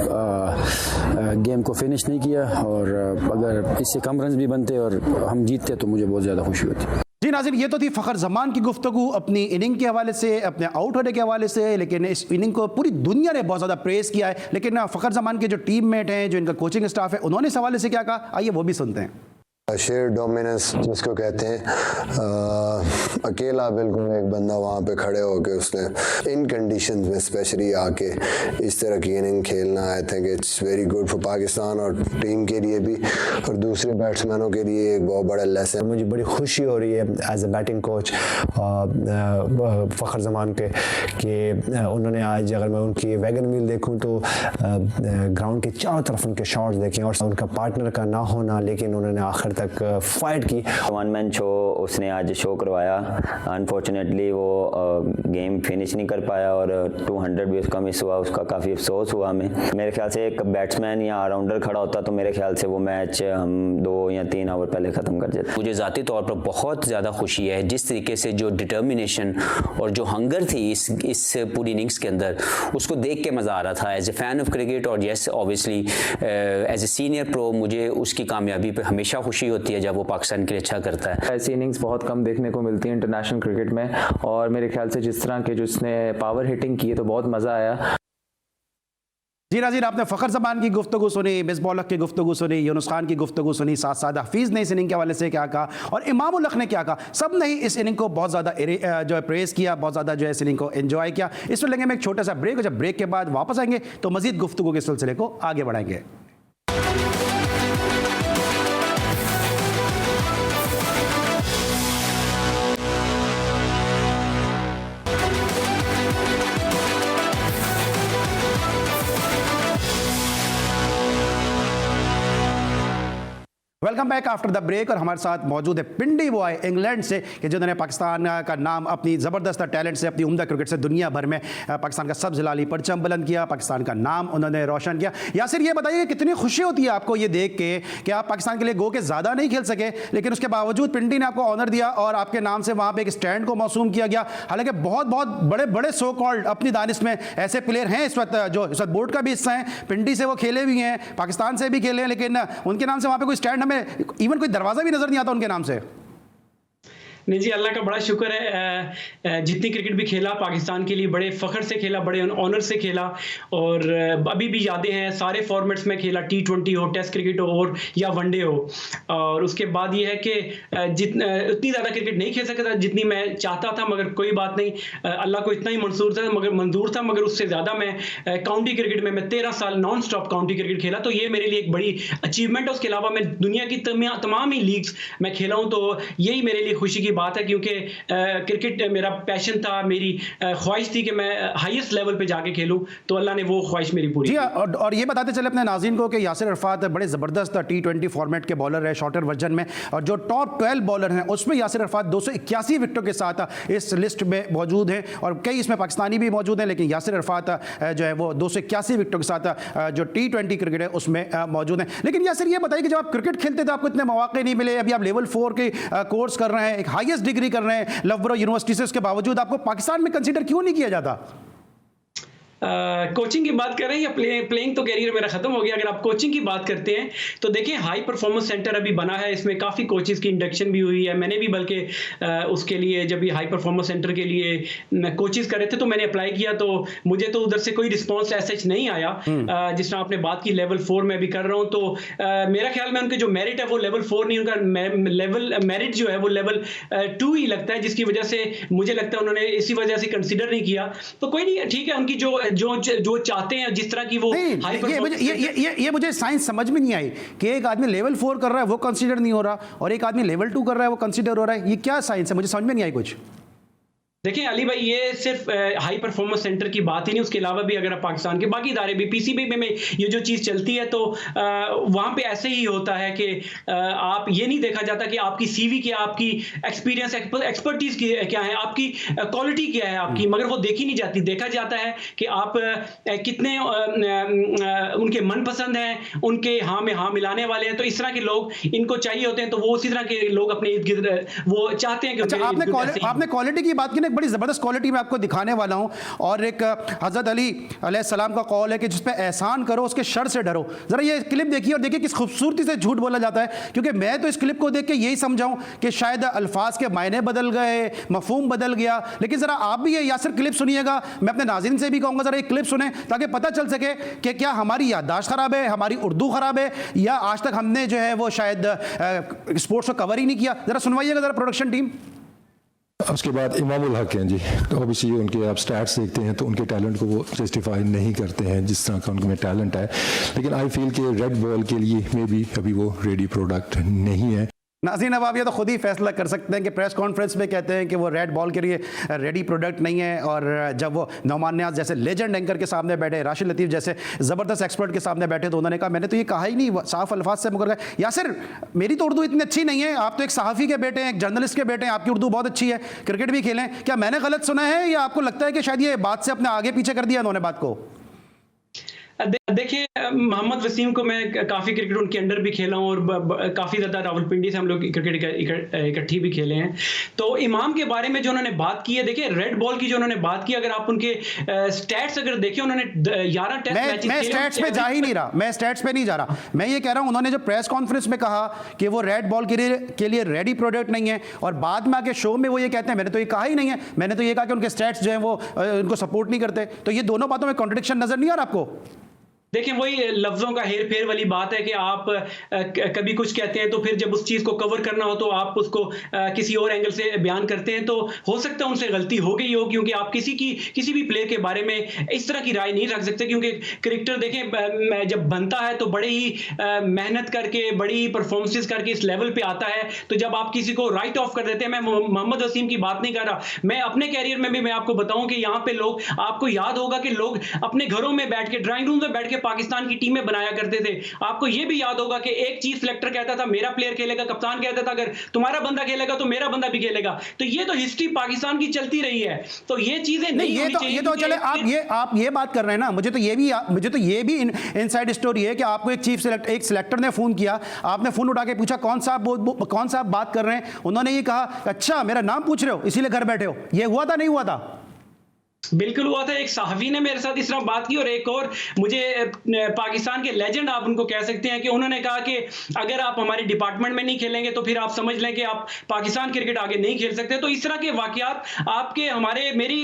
गेम को फिनिश नहीं किया। और अगर इससे कम रन भी बनते और हम जीतते तो मुझे बहुत ज़्यादा खुशी होती। जी नाज़रीन, ये तो थी फ़खर ज़मान की गुफ्तगू अपनी इनिंग के हवाले से, अपने आउट होने के हवाले से। लेकिन इस इनिंग को पूरी दुनिया ने बहुत ज़्यादा प्रेज़ किया है, लेकिन फ़खर ज़मान के जो टीममेट हैं, जो इनका कोचिंग स्टाफ है, उन्होंने इस हवाले से क्या कहा, आइए वो भी सुनते हैं। शेयर डोमिनेंस जिसको कहते हैं, अकेला बिल्कुल एक बंदा वहाँ पे खड़े होके उसने इन कंडीशंस में स्पेशली आके इस तरह की इनिंग खेलना, I think it's very good for Pakistan और टीम के लिए भी, और दूसरे बैट्समैनों के लिए एक बहुत बड़ा लेसन। मुझे बड़ी खुशी हो रही है as a batting coach Fakhar Zaman के, कि उन्होंने आज, अगर मैं उनकी वैगन व्हील देखूँ तो ग्राउंड के चारों तरफ उनके शॉट्स देखें, और उनका पार्टनर का ना होना, लेकिन उन्होंने आखिर तक फाइट की। वन मैन शो उसने आज शो करवाया, अनफॉर्चुनेटली वो गेम फिनिश नहीं कर पाया और 200 भी उसका मिस हुआ, उसका काफ़ी अफसोस हुआ हमें। मेरे ख्याल से एक बैट्समैन या ऑलराउंडर खड़ा होता तो मेरे ख्याल से वो मैच हम 2 या 3 आवर पहले ख़त्म कर देते। मुझे ज़ाती तौर पर बहुत ज़्यादा खुशी है जिस तरीके से जो डिटर्मिनेशन और जो हंगर थी इस पूरी इनिंग्स के अंदर, उसको देख के मज़ा आ रहा था as a fan of cricket. और yes obviously as a senior pro मुझे उसकी कामयाबी पे हमेशा खुशी होती है जब वो पाकिस्तान के लिए अच्छा करता है। ऐसी इनिंग्स बहुत कम देखने को मिलती है इंटरनेशनल क्रिकेट में, और मेरे ख्याल से जिस तरह के जो इसने पावर हिटिंग की है तो बहुत मज़ा आया। जी नाज़रीन, आपने फ़खर ज़मान की गुफ्तगू सुनी, मिसबाह उल हक की गुफ्तगू सुनी, यूनुस खान की गुफ्तगू सुनी, साथ साथ हफीज़ ने इस इनिंग के हवाले से क्या कहा और इमाम उल हक ने क्या कहा। सब ने ही इस इनिंग को बहुत ज़्यादा जो है प्रेज़ किया, बहुत ज़्यादा जो है इस इनिंग को एंजॉय किया। इसमें लेंगे हम एक छोटा सा ब्रेक, और जब ब्रेक के बाद वापस आएंगे तो मज़ीद गुफ्तगू के सिलसिले को आगे बढ़ाएंगे। Welcome back after the break. और हमारे साथ मौजूद है पिंडी बॉय इंग्लैंड से कि जिन्होंने पाकिस्तान का नाम अपनी ज़बरदस्त टैलेंट से, अपनी उम्दा क्रिकेट से दुनिया भर में पाकिस्तान का सब्ज़ लाली परचम बुलंद किया, पाकिस्तान का नाम उन्होंने रोशन किया। यासिर, ये बताइए कितनी खुशी होती है आपको ये देख के कि आप पाकिस्तान के लिए गो के ज़्यादा नहीं खेल सके, लेकिन उसके बावजूद पिंडी ने आपको ऑनर दिया और आपके नाम से वहाँ पर एक स्टैंड को मौसूम किया गया। हालांकि बहुत बहुत बड़े बड़े सो कॉल्ड अपनी दानिश में ऐसे प्लेयर हैं इस वक्त जो इस वक्त बोर्ड का भी हिस्सा हैं, पिंडी से वो खेले भी हैं, पाकिस्तान से भी खेले हैं, लेकिन उनके नाम से वहाँ पर कोई स्टैंड, हमें इवन दरवाजा भी नजर नहीं आता उनके नाम से। नहीं जी, अल्लाह का बड़ा शुक्र है, जितनी क्रिकेट भी खेला पाकिस्तान के लिए बड़े फ़ख्र से खेला, बड़े ऑनर से खेला। और अभी भी यादें हैं, सारे फॉर्मेट्स में खेला, T20 हो, टेस्ट क्रिकेट हो और या वनडे हो। और उसके बाद ये है कि उतनी ज़्यादा क्रिकेट नहीं खेल सकता जितनी मैं चाहता था, मगर कोई बात नहीं, अल्लाह को इतना ही मंजूर था। मगर उससे ज़्यादा मैं काउंटी क्रिकेट में मैं 13 साल नॉन स्टॉप काउंटी क्रिकेट खेला, तो ये मेरे लिए एक बड़ी अचीवमेंट है। उसके अलावा मैं दुनिया की तमाम ही लीग्स में खेला हूँ, तो यही मेरे लिए खुशी की बात है, क्योंकि क्रिकेट मेरा पैशन था, मेरी ख्वाहिश थी कि मैं हाईएस्ट लेवल पे जाके खेलूं, तो अल्लाह ने वो ख्वाहिश मेरी पूरी की। और ये बताते चले अपने नाज़रीन को कि यासिर अरफात बड़े ज़बरदस्त T20 फॉर्मेट के बॉलर है, शॉर्टर वर्जन में, और जो टॉप 12 बॉलर हैं उसमें यासिर अरफात 281 विकेटों के साथ इस लिस्ट में मौजूद हैं, और कई इसमें पाकिस्तानी भी मौजूद हैं, लेकिन यासिर अरफात जो है वो 281 विकेटों के साथ जो T20 क्रिकेट है उसमें मौजूद हैं। लेकिन यासिर ये बताइए कि जब आप क्रिकेट खेलते थे आपको इतने मौके नहीं मिले, अभी आप लेवल 4 के कोर्स कर रहे हैं, एक हाईएस्ट डिग्री कर रहे हैं लवबरो यूनिवर्सिटी से, उसके बावजूद आपको पाकिस्तान में कंसीडर क्यों नहीं किया जाता? कोचिंग की बात कर रहे हैं या प्लेइंग तो कैरियर मेरा खत्म हो गया। अगर आप कोचिंग की बात करते हैं तो देखिए, हाई परफॉर्मेंस सेंटर अभी बना है, इसमें काफ़ी कोचेस की इंडक्शन भी हुई है। मैंने भी बल्कि उसके लिए जब ये हाई परफॉर्मेंस सेंटर के लिए कोचेस कर रहे थे तो मैंने अप्लाई किया, तो मुझे तो उधर से कोई रिस्पॉन्स ऐसा नहीं आया। जिस तरह आपने बात की लेवल 4 में भी कर रहा हूँ, तो मेरा ख्याल में उनके जो मेरिट है वो लेवल 4 नहीं, उनका लेवल मेरिट जो है वो लेवल 2 ही लगता है, जिसकी वजह से मुझे लगता है उन्होंने इसी वजह से कंसिडर नहीं किया। तो कोई नहीं, ठीक है, उनकी जो चाहते हैं जिस तरह की वो ये मुझे साइंस समझ में नहीं आई कि एक आदमी लेवल 4 कर रहा है वो कंसीडर नहीं हो रहा, और एक आदमी लेवल 2 कर रहा है वो कंसीडर हो रहा है। ये क्या साइंस है, मुझे समझ में नहीं आई कुछ। देखिए अली भाई, ये सिर्फ हाई परफॉर्मेंस सेंटर की बात ही नहीं, उसके अलावा भी अगर आप पाकिस्तान के बाकी इदारे भी पीसीबी में ये जो चीज़ चलती है तो वहाँ पे ऐसे ही होता है कि आप ये नहीं देखा जाता कि आपकी सीवी क्या, आपकी एक्सपीरियंस एक्सपर्टीज क्या है, आपकी क्वालिटी क्या है आपकी, मगर वो देखी नहीं जाती। देखा जाता है कि आप कितने उनके मनपसंद हैं, उनके हाँ में हाँ मिलाने वाले हैं। तो इस तरह के लोग इनको चाहिए होते हैं, तो वो उसी तरह के लोग अपने इर्द गिर्द वो चाहते हैं कि आपने क्वालिटी की बात की, एक बड़ी ज़बरदस्त क्वालिटी मैं आपको दिखाने वाला हूं। और एक हज़रत अली अलैहिस्सलाम का कौल है कि जिस पे एहसान करो उसके शर से डरो। ज़रा ये क्लिप देखिए और देखिए किस खूबसूरती से झूठ बोला जाता है, क्योंकि मैं तो इस क्लिप को देख के यही समझाऊं कि शायद अल्फाज के मायने बदल गए, मफहूम बदल गया। लेकिन ज़रा आप भी ये यासिर क्लिप सुनिएगा, मैं अपने नाज़रीन से भी कहूँगा ज़रा ये क्लिप सुने ताकि पता चल सके कि क्या हमारी याददाश्त ख़राब है, हमारी उर्दू ख़राब है, या आज तक हमने जो है वो शायद स्पोर्ट्स को कवर ही नहीं किया। ज़रा सुनवाइएगा ज़रा प्रोडक्शन टीम। उसके बाद इमाम उल हक हैं जी, तो ऑब्वियसली उनके आप स्टैट्स देखते हैं तो उनके टैलेंट को वो जस्टिफाई नहीं करते हैं जिस तरह का उनके में टैलेंट है, लेकिन आई फील कि रेड बॉल के लिए मे बी अभी वो रेडी प्रोडक्ट नहीं है। नाज़रीन, अब आप ये तो खुद ही फैसला कर सकते हैं कि प्रेस कॉन्फ्रेंस में कहते हैं कि वो रेड बॉल के लिए रेडी प्रोडक्ट नहीं है, और जब वो नौमान नियाज़ जैसे लेजेंड एंकर के सामने बैठे, राशिद लतीफ़ जैसे ज़बरदस्त एक्सपर्ट के सामने बैठे, तो उन्होंने कहा मैंने तो ये कहा ही नहीं, साफ अल्फाज से मुकर गए। यासिर, मेरी तो उर्दू इतनी अच्छी नहीं है, आप तो एक सहाफ़ी के बेटे हैं, एक जर्नलिस्ट के बेटे हैं, आपकी उर्दू बहुत अच्छी है, क्रिकेट भी खेलें, क्या मैंने गलत सुना है या आपको लगता है कि शायद ये बात से अपने आगे पीछे कर दिया उन्होंने बात को? देखिए, मोहम्मद वसीम को मैं काफ़ी क्रिकेट उनके अंडर भी खेला हूँ और काफ़ी ज़्यादा रावलपिंडी से हम लोग क्रिकेट इकट्ठी भी खेले हैं। तो इमाम के बारे में जो उन्होंने बात की है, देखिए रेड बॉल की जो उन्होंने बात की, अगर आप उनके स्टैट्स अगर देखें, उन्होंने 11 टेस्ट मैचेस, मैं स्टैट्स पे जा ही नहीं रहा, मैं स्टैट्स पे नहीं जा रहा, मैं ये कह रहा हूँ उन्होंने जो प्रेस कॉन्फ्रेंस में कहा कि वो रेड बॉल के लिए रेडी प्रोडक्ट नहीं है, और बाद में आके शो में वो ये कहते हैं मैंने तो ये कहा ही नहीं है, मैंने तो ये कहा कि उनके स्टैट्स जो हैं वो उनको सपोर्ट नहीं करते। तो ये दोनों बातों में कॉन्ट्रडिक्शन नजर नहीं आ रहा आपको? देखिए, वही लफ्ज़ों का हेर फेर वाली बात है कि आप कभी कुछ कहते हैं तो फिर जब उस चीज़ को कवर करना हो तो आप उसको किसी और एंगल से बयान करते हैं। तो हो सकता है उनसे गलती हो गई हो, क्योंकि आप किसी भी प्लेयर के बारे में इस तरह की राय नहीं रख सकते, क्योंकि क्रिकेटर देखें जब बनता है तो बड़े ही मेहनत करके, बड़ी परफॉर्मेंसेस करके इस लेवल पर आता है। तो जब आप किसी को राइट ऑफ कर देते हैं, मैं मोहम्मद वसीम की बात नहीं कर रहा, मैं अपने कैरियर में भी मैं आपको बताऊं कि यहाँ पे लोग, आपको याद होगा कि लोग अपने घरों में बैठ के, ड्राइंग रूम में बैठ के पाकिस्तान की टीमें बनाया करते थे। आपको यह भी याद होगा कि एक चीफ सिलेक्टर कहता था मेरा प्लेयर खेलेगा, कप्तान कहता था अगर तुम्हारा बंदा खेलेगा तो मेरा बंदा भी खेलेगा। तो ये तो हिस्ट्री पाकिस्तान की चलती रही है, तो ये चीजें नहीं होनी चाहिए। ये तो चले, आप ये बात कर रहे हैं ना, मुझे तो ये भी इनसाइड स्टोरी है कि आपको एक सिलेक्टर ने फोन किया, आपने फोन उठा के पूछा कौन सा आप बात कर रहे हैं, उन्होंने ये कहा अच्छा मेरा नाम पूछ रहे हो इसीलिए घर बैठे हो। ये हुआ था नहीं हुआ था? बिल्कुल हुआ था। एक सहाफ़ी ने मेरे साथ इस तरह बात की, और एक और मुझे पाकिस्तान के लेजेंड आप उनको कह सकते हैं कि उन्होंने कहा कि अगर आप हमारे डिपार्टमेंट में नहीं खेलेंगे तो फिर आप समझ लें कि आप पाकिस्तान क्रिकेट आगे नहीं खेल सकते। तो इस तरह के वाकयात आपके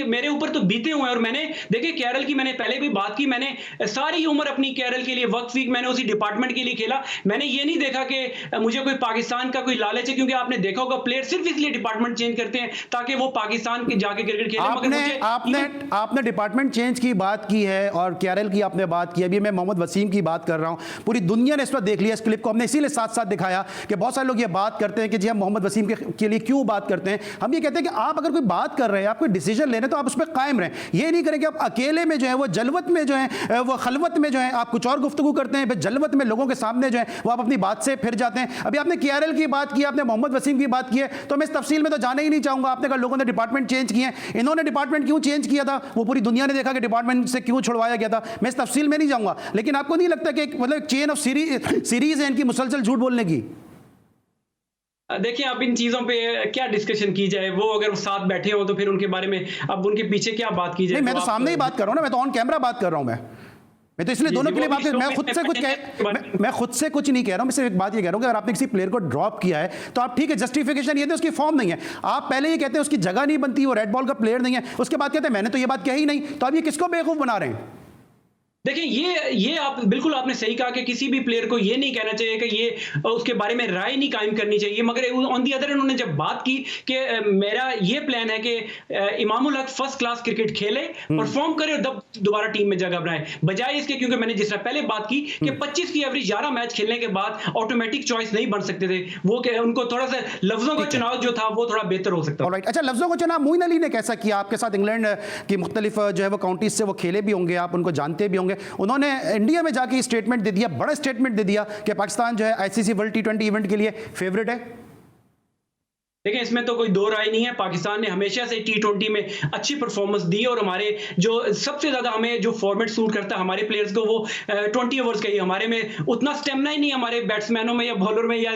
मेरे ऊपर तो बीते हुए हैं। और मैंने देखिए केरल की मैंने पहले भी बात की, मैंने सारी उम्र अपनी केरल के लिए वक्त वीक मैंने उसी डिपार्टमेंट के लिए खेला। मैंने ये नहीं देखा कि मुझे कोई पाकिस्तान का कोई लालच है, क्योंकि आपने देखा होगा प्लेयर सिर्फ इसलिए डिपार्टमेंट चेंज करते हैं ताकि वो पाकिस्तान के जाके क्रिकेट खेले। आपने डिपार्टमेंट चेंज की बात की है और केरल की आपने बात की, अभी मैं मोहम्मद वसीम की बात कर रहा हूं। पूरी दुनिया ने इस पर देख लिया, इस क्लिप को हमने इसीलिए साथ साथ दिखाया कि बहुत सारे लोग ये बात करते हैं कि जी हम मोहम्मद वसीम के लिए क्यों बात करते हैं। हम ये कहते हैं कि आप अगर कोई बात कर रहे हैं, आप कोई डिसीजन ले रहे हैं तो आप उस पर कायम रहें। ये नहीं करें कि आप अकेले में जो है वो जलवत में जो है वो खलवत में जो है आप कुछ और गुफ्तगू करते हैं, फिर जलवत में लोगों के सामने जो है वो आप अपनी बात से फिर जाते हैं। अभी आपने केरल की बात की, आपने मोहम्मद वसीम की बात की है, तो मैं इस तफसील में तो जाने ही नहीं चाहूंगा। आपने कहा लोगों ने डिपार्टमेंट चेंज किए, इन्होंने डिपार्टमेंट क्यों चेंज किया था वो पूरी दुनिया ने देखा कि डिपार्टमेंट से क्यों छुड़वाया गया था। मैं इस तफसील में नहीं जाऊंगा, लेकिन आपको नहीं लगता कि एक मतलब चेन ऑफ सीरीज है इनकी मुसलसल झूठ बोलने की? देखिए, आप इन चीजों पे क्या डिस्कशन की जाए, वो अगर वो साथ बैठे हो तो फिर उनके बारे में अब उनके पीछे क्या बात की जाए। मैं तो सामने ही बात कर रहा हूं ना, मैं तो ऑन कैमरा बात कर रहा हूं। मैं तो इसलिए दोनों के लिए बात कर, मैं खुद से कुछ नहीं कह रहा हूं। मैं सिर्फ एक बात ये कह रहा हूं कि अगर आपने किसी प्लेयर को ड्रॉप किया है तो आप ठीक है, जस्टिफिकेशन ये दे उसकी फॉर्म नहीं है। आप पहले ये कहते हैं उसकी जगह नहीं बनती, वो रेड बॉल का प्लेयर नहीं है, उसके बाद कहते हैं मैंने तो ये बात कही नहीं, तो आप ये किसको बेवकूफ बना रहे हैं? देखिए, ये आप बिल्कुल आपने सही कहा कि किसी भी प्लेयर को ये नहीं कहना चाहिए कि ये उसके बारे में राय नहीं कायम करनी चाहिए। मगर ऑन दी अदर उन्होंने जब बात की कि मेरा ये प्लान है कि Imamul Haq first class cricket खेले, परफॉर्म करे और तब दोबारा टीम में जगह बनाए, बजाय इसके क्योंकि मैंने जिस तरह पहले बात की कि 25 की एवरेज 11 मैच खेलने के बाद ऑटोमेटिक चॉइस नहीं बन सकते थे। वो उनको थोड़ा सा लफ्जों का चुनाव जो था वो थोड़ा बेहतर हो सकता है। अच्छा, लफ्जों का चुनाव मोइन अली ने कैसा किया? आपके साथ इंग्लैंड की मुख्तलिफ जो है वो काउंटीज से वो खेले भी होंगे, आप उनको जानते भी होंगे। उन्होंने इंडिया में जाके स्टेटमेंट दे दिया, बड़ा स्टेटमेंट दे दिया कि पाकिस्तान जो है आईसीसी वर्ल्ड टी20 इवेंट के लिए फेवरेट है। देखिए, इसमें तो कोई दो राय नहीं है। पाकिस्तान ने हमेशा से टी20 में अच्छी परफॉर्मेंस दी और हमारे जो सबसे ज्यादा हमें जो फॉर्मेट सूट करता है हमारे प्लेयर्स को वो 20 ओवर्स का ही। हमारे में उतना स्टेमिना ही नहीं हमारे बैट्समैनों में या बॉलर में, या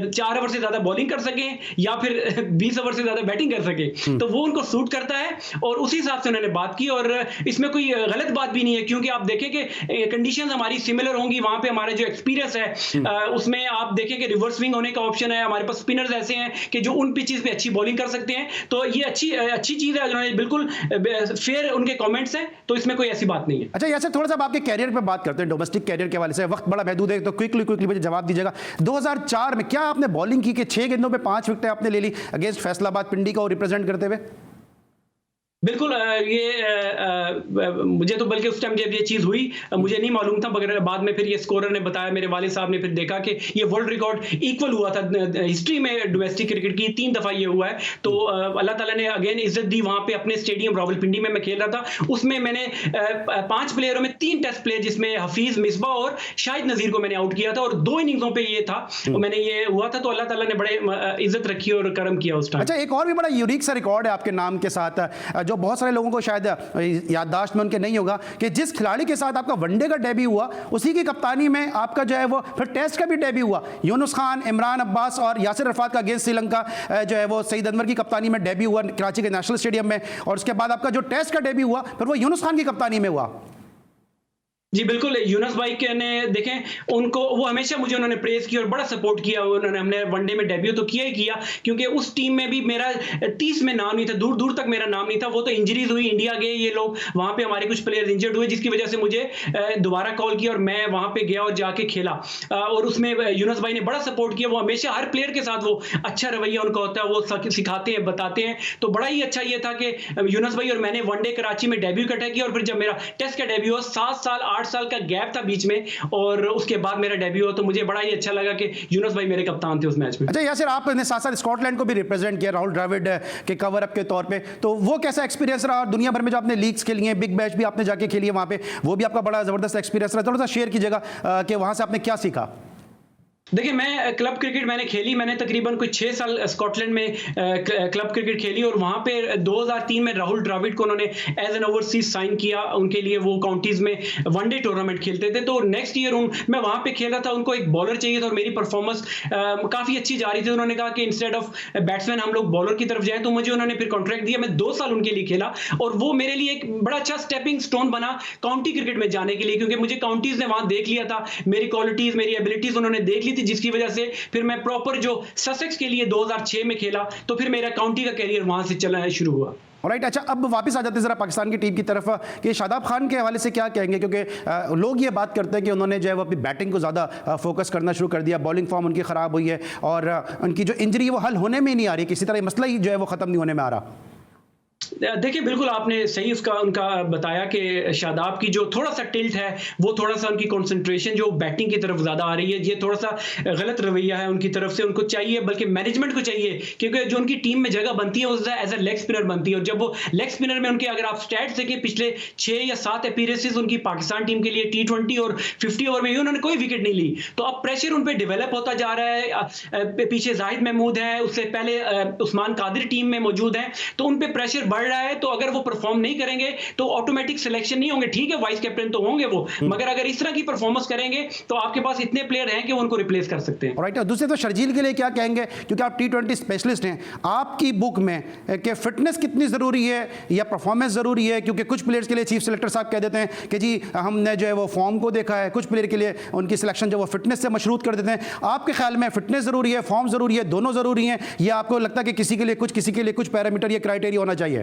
4 ओवर से ज्यादा बॉलिंग कर सके या फिर 20 ओवर से ज्यादा बैटिंग कर सके, तो वो उनको सूट करता है और उसी हिसाब से उन्होंने बात की। और इसमें कोई गलत बात भी नहीं है, क्योंकि आप देखें कि कंडीशन हमारी सिमिलर होंगी। वहां पर हमारा जो एक्सपीरियंस है उसमें आप देखें कि रिवर्स स्विंग होने का ऑप्शन है, हमारे पास स्पिनर्स ऐसे हैं कि जो उन पिचेस पे अच्छी बॉलिंग कर सकते हैं। तो ये अच्छी चीज है, उन्होंने बिल्कुल फेयर उनके कमेंट्स हैं, तो इसमें कोई ऐसी बात नहीं है। अच्छा, ऐसे थोड़ा सा आपके कैरियर पे बात करते हैं, डोमेस्टिक कैरियर के हवाले से। वक्त बड़ा महदूद है तो क्विकली मुझे जवाब दीजिएगा। 2004 में क्या आपने बॉलिंग की कि 6 गेंदों पे 5 विकेटें आपने ले ली अगेंस्ट फैसलाबाद पिंडी को रिप्रेजेंट करते हुए? बिल्कुल मुझे तो बल्कि उस टाइम जब ये चीज़ हुई मुझे नहीं मालूम था, मगर बाद में फिर ये स्कोरर ने बताया, मेरे वालिद साहब ने फिर देखा कि ये वर्ल्ड रिकॉर्ड इक्वल हुआ था हिस्ट्री में डोमेस्टिक क्रिकेट की, 3 दफ़ा ये हुआ है। तो अल्लाह ताला ने अगेन इज्जत दी। वहाँ पे अपने स्टेडियम रावलपिंडी में मैं खेल रहा था, उसमें मैंने 5 प्लेयरों में 3 टेस्ट प्ले जिसमें हफीज़, मिसबा और शाहिद नज़ीर को मैंने आउट किया था और 2 इनिंग्सों पे ये था, मैंने ये हुआ था। तो अल्लाह ताला ने बड़े इज्जत रखी और करम किया उस टाइम। अच्छा, एक और भी बड़ा यूनिक सा रिकॉर्ड है आपके नाम के साथ, जो बहुत सारे लोगों को शायद याददाश्त में उनके नहीं होगा, कि जिस खिलाड़ी के साथ आपका वनडे का डेब्यू हुआ उसी की कप्तानी में आपका जो है वो फिर टेस्ट का भी डेब्यू हुआ। यूनुस खान, इमरान अब्बास और यासिर अरफात का अगेंस्ट श्रीलंका जो है वो सईद अनवर की कप्तानी में डेब्यू हुआ कराची के नेशनल स्टेडियम में, और उसके बाद आपका जो टेस्ट का डेब्यू हुआ फिर वो यूनुस खान की कप्तानी में हुआ। जी बिल्कुल, यूनुस भाई के ने देखें उनको, वो हमेशा मुझे उन्होंने प्रेज किया और बड़ा सपोर्ट किया उन्होंने। हमने वनडे में डेब्यू तो किया ही किया, क्योंकि उस टीम में भी मेरा 30 में नाम नहीं था, दूर दूर तक मेरा नाम नहीं था। वो तो इंजरीज हुई, इंडिया गए ये लोग, वहाँ पे हमारे कुछ प्लेयर्स इंजर्ड हुए, जिसकी वजह से मुझे दोबारा कॉल किया और मैं वहाँ पे गया और जाके खेला। और उसमें यूनुस भाई ने बड़ा सपोर्ट किया। वो हमेशा हर प्लेयर के साथ वो अच्छा रवैया उनका होता है, वो सिखाते हैं, बताते हैं। तो बड़ा ही अच्छा ये था कि यूनुस भाई और मैंने वनडे कराची में डेब्यू इकट्ठा किया, और फिर जब मेरा टेस्ट का डेब्यू हुआ, 7 साल 8 साल का गैप था बीच में, और उसके बाद मेरा डेब्यू हुआ, तो मुझे बड़ा ही अच्छा लगा कि यूनुस भाई मेरे कप्तान थे उस मैच में। अच्छा यासिर, आपने साथ साथ स्कॉटलैंड को भी रिप्रेजेंट किया राहुल द्रविड़ के कवर अप के तौर पे, तो वो कैसा एक्सपीरियंस रहा? और दुनिया भर में जो आपने लीग्स खेली हैं, बिग बैश भी आपने जाके खेली है वहाँ पे, वो भी आपका बड़ा ज़बरदस्त एक्सपीरियंस रहा, थोड़ा सा शेयर कीजिएगा कि वहाँ से आपने क्या सीखा। देखिए, मैं क्लब क्रिकेट मैंने खेली, मैंने तकरीबन कोई 6 साल स्कॉटलैंड में क्लब क्रिकेट खेली, और वहाँ पे 2003 में राहुल द्रविड़ को उन्होंने एज एन ओवरसीज साइन किया। उनके लिए वो काउंटीज़ में वनडे टूर्नामेंट खेलते थे। तो नेक्स्ट ईयर मैं वहाँ पे खेला था, उनको एक बॉलर चाहिए था और मेरी परफॉर्मेंस काफ़ी अच्छी जा रही थी। उन्होंने कहा कि इंस्टेड ऑफ बैट्समैन हम लोग बॉलर की तरफ जाएँ, तो मुझे उन्होंने फिर कॉन्ट्रैक्ट दिया। मैं 2 साल उनके लिए खेला, और वो मेरे लिए एक बड़ा अच्छा स्टेपिंग स्टोन बना काउंटी क्रिकेट में जाने के लिए, क्योंकि मुझे काउंटीज़ ने वहाँ देख लिया था, मेरी क्वालिटीज़, मेरी एबिलिटीज़ उन्होंने देख ली थी, जिसकी वजह से फिर मैं प्रॉपर जो ससेक्स के लिए 2006 में खेला, तो फिर मेरा काउंटी का कैरियर वहां से चलना शुरू हुआ। राइट, अच्छा, अब वापस आ जाते हैं जरा पाकिस्तान की टीम की तरफ कि शादाब खान के हवाले से क्या कहेंगे, क्योंकि लोग ये बात करते हैं कि उन्होंने जो है वो अपनी बैटिंग को ज़्यादा फोकस करना शुरू कर दिया, बॉलिंग फॉर्म उनकी ख़राब हुई है, और उनकी जो इंजरी है वो हल होने में ही नहीं आ रही, किसी तरह मसला ही जो है वो ख़त्म नहीं होने में आ रहा। देखिए, बिल्कुल आपने सही उनका बताया कि शादाब की जो थोड़ा सा टिल्ट है, वो थोड़ा सा उनकी कंसंट्रेशन जो बैटिंग की तरफ ज़्यादा आ रही है, ये थोड़ा सा गलत रवैया है उनकी तरफ से। उनको चाहिए, बल्कि मैनेजमेंट को चाहिए, क्योंकि जो उनकी टीम में जगह बनती है वो एज ए लेग स्पिनर बनती है, और जब वो लेग स्पिनर में उनके, अगर आप स्टैट्स देखें, पिछले 6 या 7 अपीयरेंसेस उनकी पाकिस्तान टीम के लिए T20 और 50 ओवर में उन्होंने कोई विकेट नहीं ली। तो अब प्रेशर उन पर डेवलप होता जा रहा है। पीछे जाहिद महमूद है, उससे पहले उस्मान कादिर टीम में मौजूद हैं, तो उन पर प्रेशर बढ़ रहा है। तो अगर वो परफॉर्म नहीं करेंगे तो ऑटोमेटिक सिलेक्शन नहीं होंगे। ठीक है, वाइस कैप्टन तो होंगे वो, मगर अगर इस तरह की परफॉर्मेंस करेंगे तो आपके पास इतने प्लेयर हैं कि वो उनको रिप्लेस कर सकते हैं। राइट, दूसरे तो शर्जील के लिए क्या कहेंगे, क्योंकि आप T20 स्पेशलिस्ट हैं, आपकी बुक में कि फिटनेस कितनी ज़रूरी है या परफॉर्मेंस ज़रूरी है? क्योंकि कुछ प्लेयर्स के लिए चीफ सेलेक्टर साहब कह देते हैं कि जी हमने जो है वो फॉर्म को देखा है, कुछ प्लेयर के लिए उनकी सिलेक्शन जो वो फिटनेस से मशरूत कर देते हैं। आपके ख्याल में फिटनेस ज़रूरी है, फॉर्म ज़रूरी है, दोनों ज़रूरी हैं, या आपको लगता है कि किसी के लिए कुछ पैरामीटर या क्राइटेरिया होना चाहिए?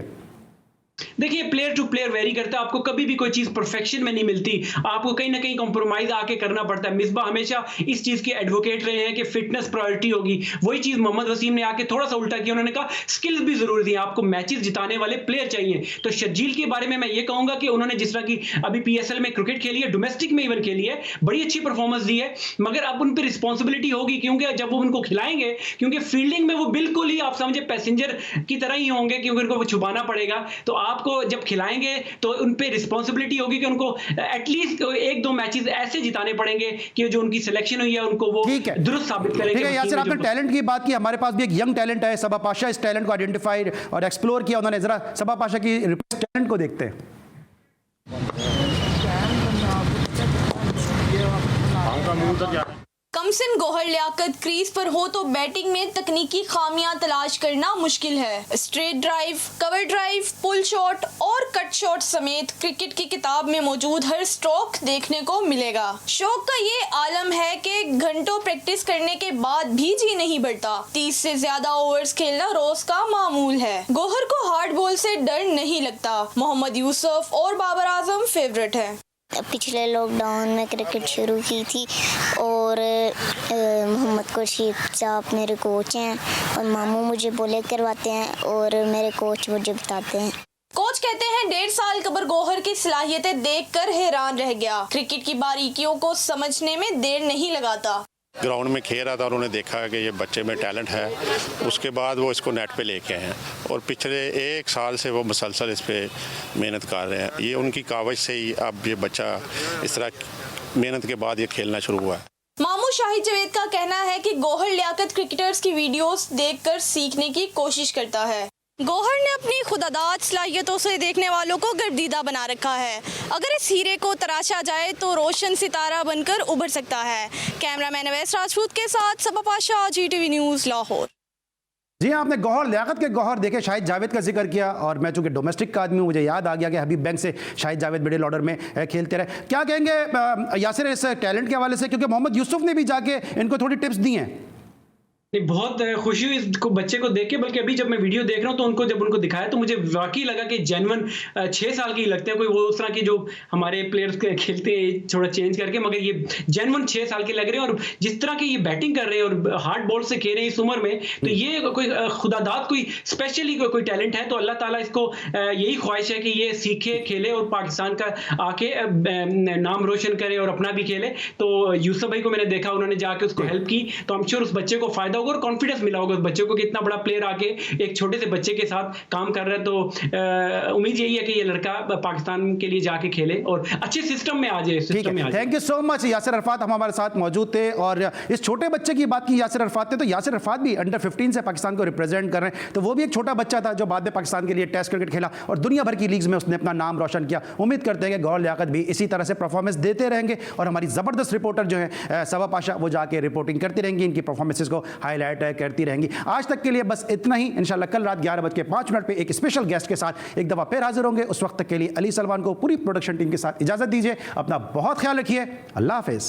देखिए, प्लेयर टू प्लेयर वेरी करता है। आपको कभी भी कोई चीज परफेक्शन में नहीं मिलती, आपको कहीं ना कहीं कॉम्प्रोमाइज आके करना पड़ता है। मिसबा हमेशा इस चीज के एडवोकेट रहे हैं कि फिटनेस प्रायोरिटी होगी। वही चीज मोहम्मद वसीम ने आके थोड़ा सा उल्टा किया, उन्होंने कहा स्किल्स भी जरूरी थी, आपको मैचेस जिताने वाले प्लेयर चाहिए। तो शर्जील के बारे में मैं ये कहूंगा कि उन्होंने जिस तरह की अभी PSL में क्रिकेट खेली है, डोमेस्टिक में इवन खेली है, बड़ी अच्छी परफॉर्मेंस दी है, मगर अब उन पर रिस्पॉन्सिबिलिटी होगी, क्योंकि जब वो उनको खिलाएंगे, क्योंकि फील्डिंग में वो बिल्कुल ही आप समझे पैसेंजर की तरह ही होंगे, क्योंकि उनको छुपाना पड़ेगा। तो आपको जब खिलाएंगे तो उन पे रिस्पांसिबिलिटी होगी कि उनको एटलीस्ट 1-2 मैचेस ऐसे जिताने पड़ेंगे कि जो उनकी सिलेक्शन हुई है उनको वो दुरुस्त साबित करेंगे। ठीक है यासिर, आपने टैलेंट की बात की, हमारे पास भी एक यंग टैलेंट है, सबा पाशा इस टैलेंट को आइडेंटिफाइड और एक्सप्लोर किया उन्होंने। जरा सबा पाशा की टैलेंट को देखते हैं। कमसिन गोहर लियाकत क्रीज पर हो तो बैटिंग में तकनीकी खामियां तलाश करना मुश्किल है। Straight drive, cover drive, pull shot और कट शॉट समेत क्रिकेट की किताब में मौजूद हर स्ट्रोक देखने को मिलेगा। शौक का ये आलम है कि घंटों प्रैक्टिस करने के बाद भी जी नहीं बढ़ता। 30 से ज्यादा ओवर्स खेलना रोज का मामूल है। गोहर को हार्ड बॉल से डर नहीं लगता। मोहम्मद यूसुफ और बाबर आजम फेवरेट है। पिछले लॉकडाउन में क्रिकेट शुरू की थी और मोहम्मद खुर्शीद साहब मेरे कोच हैं और मामू मुझे बॉलिंग करवाते हैं और मेरे कोच मुझे बताते हैं। कोच मैं 1.5 साल कबर गौहर की सलाहियतें देखकर हैरान रह गया। क्रिकेट की बारीकियों को समझने में देर नहीं लगाता। ग्राउंड में खेल रहा था और उन्होंने देखा कि ये बच्चे में टैलेंट है, उसके बाद वो इसको नेट पे लेके आए हैं और पिछले 1 साल से वो मुसलसल इस पे मेहनत कर रहे हैं। ये उनकी कावज से ही अब ये बच्चा इस तरह मेहनत के बाद ये खेलना शुरू हुआ है। मामू शाहिद जावेद का कहना है कि गौहर लियाकत क्रिकेटर्स की वीडियोस देखकर सीखने की कोशिश करता है। गौहर ने अपनी खुदादाद सलाहियतों से देखने वालों को गर्दीदा बना रखा है। अगर इस हीरे को तराशा जाए तो रोशन सितारा बनकर उभर सकता है। कैमरामैन अवैस राजपूत के साथ सबा पाशा, GTV न्यूज़, लाहौर। जी हाँ, आपने गौहर लियाकत के गौहर देखे, शाहिद जावेद का जिक्र किया और मैं चूंकि डोमेस्टिक का आदमी हूँ, मुझे याद आ गया कि हबीब बैंक से शाहिद जावेद मिडिल ऑर्डर में खेलते रहे। क्या कहेंगे यासिर इस टैलेंट के हवाले से, क्योंकि मोहम्मद यूसुफ ने भी जाके इनको थोड़ी टिप्स दी हैं? बहुत खुशी हुई इसको बच्चे को देख के, बल्कि अभी जब मैं वीडियो देख रहा हूँ तो जब उनको दिखाया तो मुझे वाकई लगा कि जेन्युइन 6 साल की लगते हैं, कोई वो उस तरह की जो हमारे प्लेयर्स खेलते हैं थोड़ा चेंज करके, मगर ये जेन्युइन 6 साल के लग रहे हैं। और जिस तरह की ये बैटिंग कर रहे हैं और हार्ड बॉल से खेल रहे हैं इस उम्र में, तो ये कोई खुदादाद कोई स्पेशली कोई टैलेंट है। तो अल्लाह ताला इसको यही ख्वाहिश है कि ये सीखे, खेले और पाकिस्तान का आके नाम रोशन करे और अपना भी खेले। तो यूसुफ भाई को मैंने देखा, उन्होंने जाके उसको हेल्प की, तो आई एम श्योर उस बच्चे को फायदा और कॉन्फिडेंस मिला होगा उस बच्चे को कि इतना बड़ा प्लेयर आके एक छोटे से बच्चे के साथ काम कर रहा है। तो उम्मीद यही है कि ये लड़का पाकिस्तान के लिए जाके खेले और अच्छे सिस्टम में आ जाए। Thank you so much. Yasir Arafat हम हमारे साथ मौजूद थे और इस छोटे बच्चे की बात की यासिर अरफात ने, तो यासिर अरफात भी अंडर 15 से पाकिस्तान को रिप्रेजेंट कर रहे हैं। तो वो भी एक छोटा बच्चा था जो बाद में पाकिस्तान के लिए टेस्ट क्रिकेट खेला और दुनिया भर की लीग्स में उसने अपना नाम रोशन किया। उम्मीद करते हैं कि गौहर लियाकत भी इसी तरह से परफॉर्मेंस देते रहेंगे और हमारी ज़बरदस्त रिपोर्टर जो है सबा पाशा, वो जाके रिपोर्टिंग करती रहेंगी, इनकी परफॉर्मेंसेस को हाईलाइट करती रहेंगी। आज तक के लिए बस इतना ही। इंशाल्लाह कल रात 11:05 पे एक स्पेशल गेस्ट के साथ एक दफ़ा फिर हाजिर होंगे। उस वक्त तक के लिए अली सलमान को पूरी प्रोडक्शन टीम के साथ इजाज़त दीजिए। अपना बहुत ख्याल रखिए। अल्लाह हाफिज़।